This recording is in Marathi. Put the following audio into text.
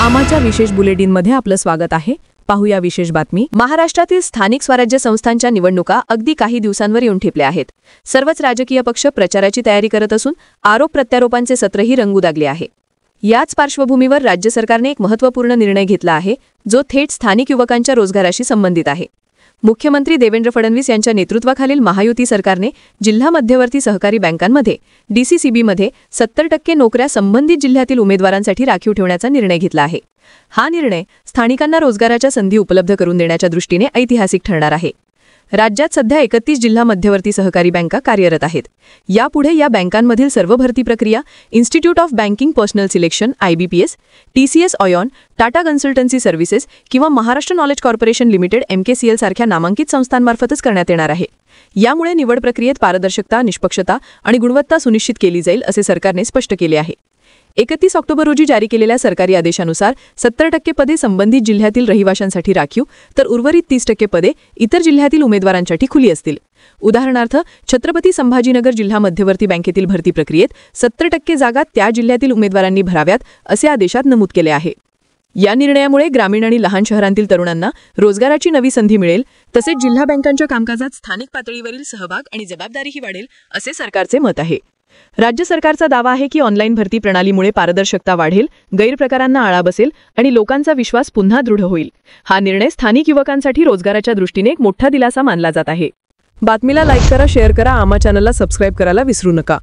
आमाच्या विशेष बुलेटिनमध्ये आपलं स्वागत आहे। पाहूया विशेष बातमी। महाराष्ट्रातील स्थानिक स्वराज्य संस्थांच्या निवडणुका अगदी काही दिवसांवर येऊन ठेपल्या आहेत। सर्वच राजकीय पक्ष प्रचाराची तयारी करत असून आरोप प्रत्यारोपांचे सत्रही रंगू लागले आहे। याच पार्श्वभूमीवर राज्य सरकारने एक महत्त्वपूर्ण निर्णय घेतला आहे, जो थेट स्थानिक युवकांच्या रोजगाराशी संबंधित आहे। मुख्यमंत्री देवेंद्र फडणवीस यांच्या नेतृत्वाखालील महायुती सरकारने जिल्हा मध्यवर्ती सहकारी बँकांमध्ये DCCBमध्ये 70% नोकऱ्या संबंधित जिल्ह्यातील उमेदवारांसाठी राखीव ठेवण्याचा निर्णय घेतला आहे। हा निर्णय स्थानिकांना रोजगाराच्या संधी उपलब्ध करून देण्याच्या दृष्टीने ऐतिहासिक ठरणार आहे। राज्यात सध्या 31 जिल्हा मध्यवर्ती सहकारी बँका कार्यरत आहेत। यापुढे या बँकांमधील सर्व भरती प्रक्रिया Institute of Banking Personnel Selection IBPS, TCS iON, Tata Consultancy Services किंवा महाराष्ट्र नॉलेज कॉर्पोरेशन लिमिटेड MKCL सारख्या नामांकित संस्थांमार्फतच करण्यात येणार आहे। यामुळे निवड प्रक्रियेत पारदर्शकता, निष्पक्षता आणि गुणवत्ता सुनिश्चित केली जाईल असे सरकारने स्पष्ट केले आहे। 31 ऑक्टोबर रोजी जारी केलेल्या सरकारी आदेशानुसार 70% पदे संबंधित जिल्ह्यातील रहिवाशांसाठी राखीव तर उर्वरित 30% पदे इतर जिल्ह्यातील उमेदवारांसाठी खुली असतील। उदाहरणार्थ छत्रपती संभाजीनगर जिल्हा मध्यवर्ती बँकेतील भरती प्रक्रियेत 70% जागा त्या जिल्ह्यातील उमेदवारांनी भराव्यात असे आदेशात नमूद केले आहे। या निर्णयामुळे ग्रामीण आणि लहान शहरांतील तरुणांना रोजगाराची नवी संधी मिळेल, तसेच जिल्हा बँकांच्या कामकाजात स्थानिक पातळीवरील सहभाग आणि जबाबदारीही वाढेल असे सरकारचे मत आहे। राज्य सरकारचा दावा आहे की ऑनलाईन भरती प्रणालीमुळे पारदर्शकता वाढेल, गैरप्रकारांना आळा बसेल आणि लोकांचा विश्वास पुन्हा दृढ होईल। हा निर्णय स्थानिक युवकांसाठी रोजगाराच्या दृष्टीने एक मोठा दिलासा मानला जात आहे। बातमीला लाईक करा, शेअर करा, आमा चॅनलला सबस्क्राइब करायला विसरू नका।